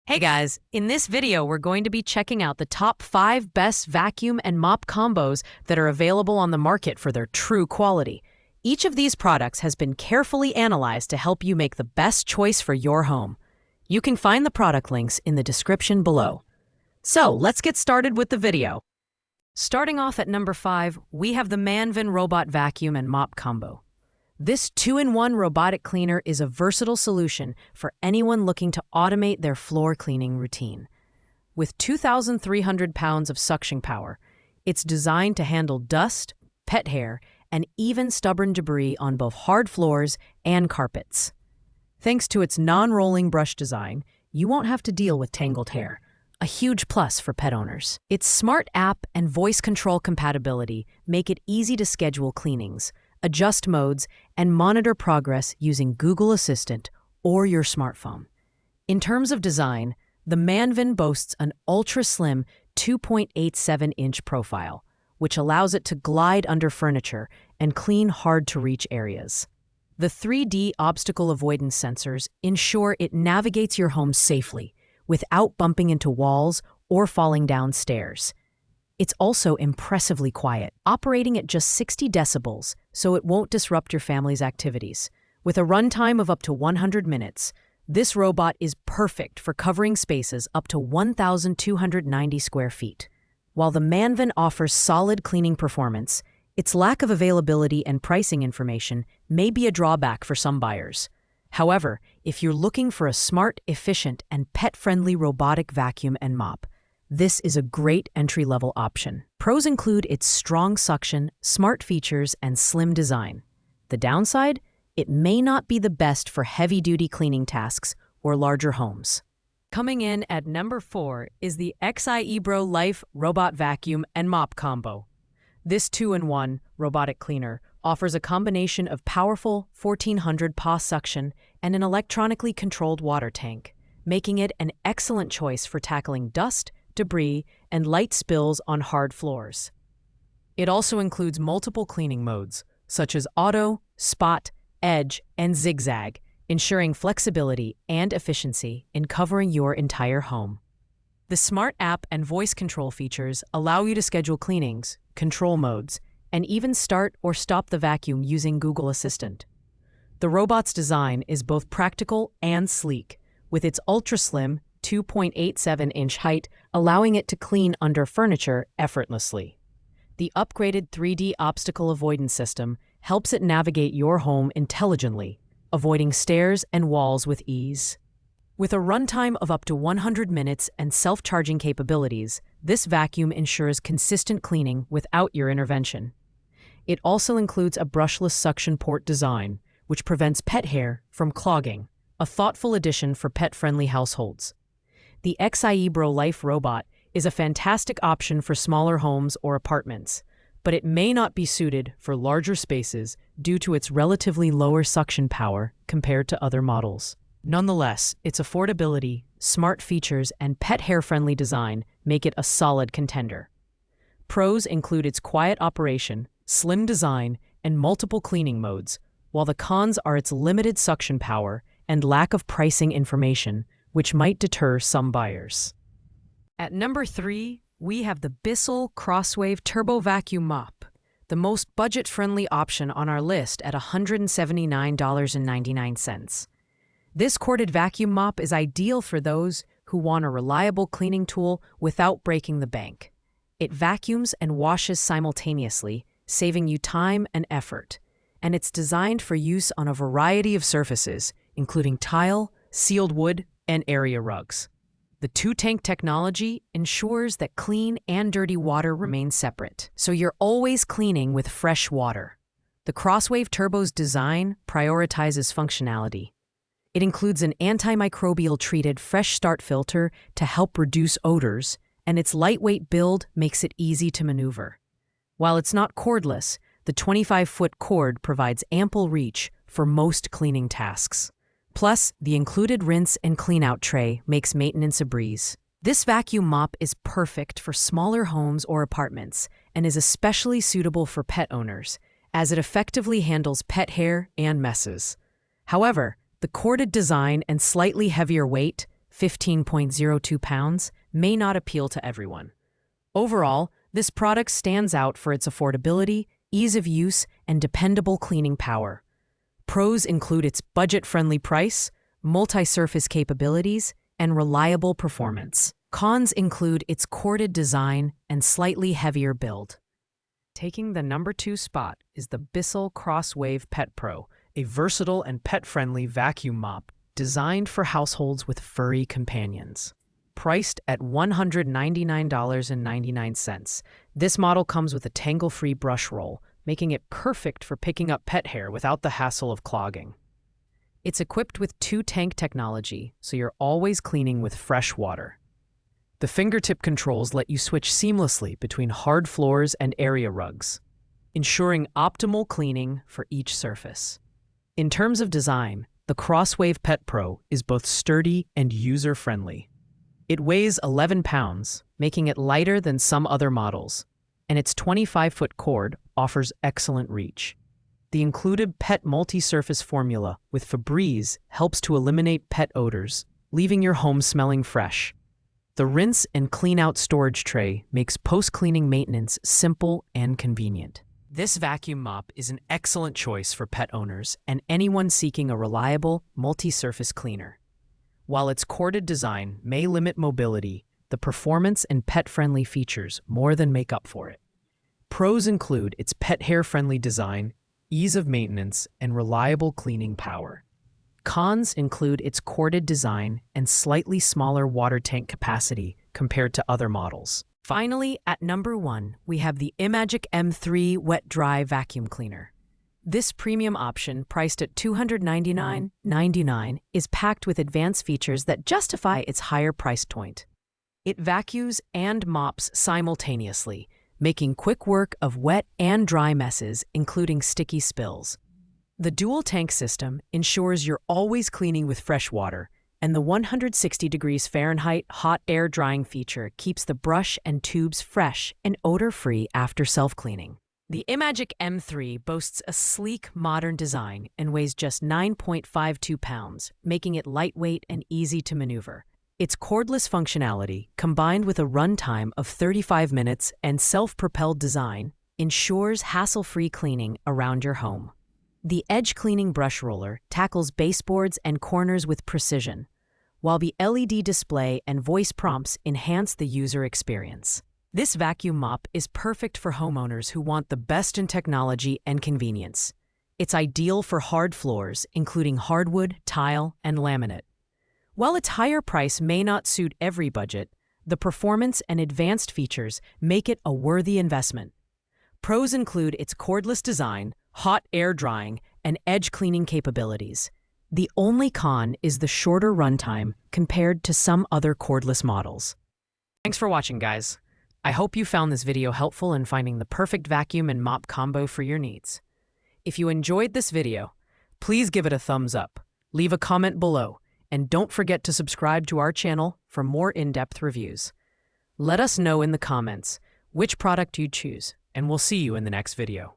Hey guys, in this video we're going to be checking out the top 5 best vacuum and mop combos that are available on the market for their true quality. Each of these products has been carefully analyzed to help you make the best choice for your home. You can find the product links in the description below. So let's get started with the video. Starting off at number 5, we have the Manvin Robot Vacuum and Mop Combo. This 2-in-1 robotic cleaner is a versatile solution for anyone looking to automate their floor cleaning routine. With 2,300 pounds of suction power, it's designed to handle dust, pet hair, and even stubborn debris on both hard floors and carpets. Thanks to its non-rolling brush design, you won't have to deal with tangled hair, a huge plus for pet owners. Its smart app and voice control compatibility make it easy to schedule cleanings, adjust modes, and monitor progress using Google Assistant or your smartphone. In terms of design, the Manvin boasts an ultra-slim 2.87-inch profile, which allows it to glide under furniture and clean hard-to-reach areas. The 3D obstacle avoidance sensors ensure it navigates your home safely without bumping into walls or falling down stairs. It's also impressively quiet, operating at just 60 decibels, so it won't disrupt your family's activities. With a runtime of up to 100 minutes, this robot is perfect for covering spaces up to 1,290 square feet. While the Manvin offers solid cleaning performance, its lack of availability and pricing information may be a drawback for some buyers. However, if you're looking for a smart, efficient, and pet-friendly robotic vacuum and mop, this is a great entry-level option. Pros include its strong suction, smart features, and slim design. The downside? It may not be the best for heavy-duty cleaning tasks or larger homes. Coming in at number 4 is the XIEBRO Life Robot Vacuum and Mop Combo. This 2-in-1 robotic cleaner offers a combination of powerful 1400 PA suction and an electronically controlled water tank, making it an excellent choice for tackling dust, debris, and light spills on hard floors. It also includes multiple cleaning modes, such as auto, spot, edge, and zigzag, ensuring flexibility and efficiency in covering your entire home. The smart app and voice control features allow you to schedule cleanings, control modes, and even start or stop the vacuum using Google Assistant. The robot's design is both practical and sleek, with its ultra-slim 2.87-inch height, allowing it to clean under furniture effortlessly. The upgraded 3D obstacle avoidance system helps it navigate your home intelligently, avoiding stairs and walls with ease. With a runtime of up to 100 minutes and self-charging capabilities, this vacuum ensures consistent cleaning without your intervention. It also includes a brushless suction port design, which prevents pet hair from clogging, a thoughtful addition for pet-friendly households. The XIEBRO Life robot is a fantastic option for smaller homes or apartments, but it may not be suited for larger spaces due to its relatively lower suction power compared to other models. Nonetheless, its affordability, smart features, and pet hair-friendly design make it a solid contender. Pros include its quiet operation, slim design, and multiple cleaning modes, while the cons are its limited suction power and lack of pricing information, which might deter some buyers. At number 3, we have the BISSELL Crosswave Turbo Vacuum Mop, the most budget-friendly option on our list at $179.99. This corded vacuum mop is ideal for those who want a reliable cleaning tool without breaking the bank. It vacuums and washes simultaneously, saving you time and effort, and it's designed for use on a variety of surfaces, including tile, sealed wood, and area rugs. The 2-tank technology ensures that clean and dirty water remain separate, so you're always cleaning with fresh water. The Crosswave Turbo's design prioritizes functionality. It includes an antimicrobial-treated fresh start filter to help reduce odors, and its lightweight build makes it easy to maneuver. While it's not cordless, the 25-foot cord provides ample reach for most cleaning tasks. Plus, the included rinse and clean-out tray makes maintenance a breeze. This vacuum mop is perfect for smaller homes or apartments and is especially suitable for pet owners, as it effectively handles pet hair and messes. However, the corded design and slightly heavier weight 15.02 pounds, may not appeal to everyone. Overall, this product stands out for its affordability, ease of use, and dependable cleaning power. Pros include its budget-friendly price, multi-surface capabilities, and reliable performance. Cons include its corded design and slightly heavier build. Taking the number 2 spot is the BISSELL Crosswave Pet Pro, a versatile and pet-friendly vacuum mop designed for households with furry companions. Priced at $199.99, this model comes with a tangle-free brush roll, making it perfect for picking up pet hair without the hassle of clogging. It's equipped with 2-tank technology, so you're always cleaning with fresh water. The fingertip controls let you switch seamlessly between hard floors and area rugs, ensuring optimal cleaning for each surface. In terms of design, the Crosswave Pet Pro is both sturdy and user-friendly. It weighs 11 pounds, making it lighter than some other models, and its 25-foot cord offers excellent reach. The included pet multi-surface formula with Febreze helps to eliminate pet odors, leaving your home smelling fresh. The rinse and clean out storage tray makes post-cleaning maintenance simple and convenient. This vacuum mop is an excellent choice for pet owners and anyone seeking a reliable, multi-surface cleaner. While its corded design may limit mobility, the performance and pet-friendly features more than make up for it. Pros include its pet hair-friendly design, ease of maintenance, and reliable cleaning power. Cons include its corded design and slightly smaller water tank capacity compared to other models. Finally, at number 1, we have the iMagic M3 Wet Dry Vacuum Cleaner. This premium option, priced at $299.99, is packed with advanced features that justify its higher price point. It vacuums and mops simultaneously, making quick work of wet and dry messes, including sticky spills. The dual-tank system ensures you're always cleaning with fresh water, and the 160 degrees Fahrenheit hot air drying feature keeps the brush and tubes fresh and odor-free after self-cleaning. The iMagic M3 boasts a sleek, modern design and weighs just 9.52 pounds, making it lightweight and easy to maneuver. Its cordless functionality, combined with a runtime of 35 minutes and self-propelled design, ensures hassle-free cleaning around your home. The edge cleaning brush roller tackles baseboards and corners with precision, while the LED display and voice prompts enhance the user experience. This vacuum mop is perfect for homeowners who want the best in technology and convenience. It's ideal for hard floors, including hardwood, tile, and laminate. While its higher price may not suit every budget, the performance and advanced features make it a worthy investment. Pros include its cordless design, hot air drying, and edge cleaning capabilities. The only con is the shorter runtime compared to some other cordless models. Thanks for watching, guys. I hope you found this video helpful in finding the perfect vacuum and mop combo for your needs. If you enjoyed this video, please give it a thumbs up, leave a comment below, and don't forget to subscribe to our channel for more in-depth reviews. Let us know in the comments which product you'd choose, and we'll see you in the next video.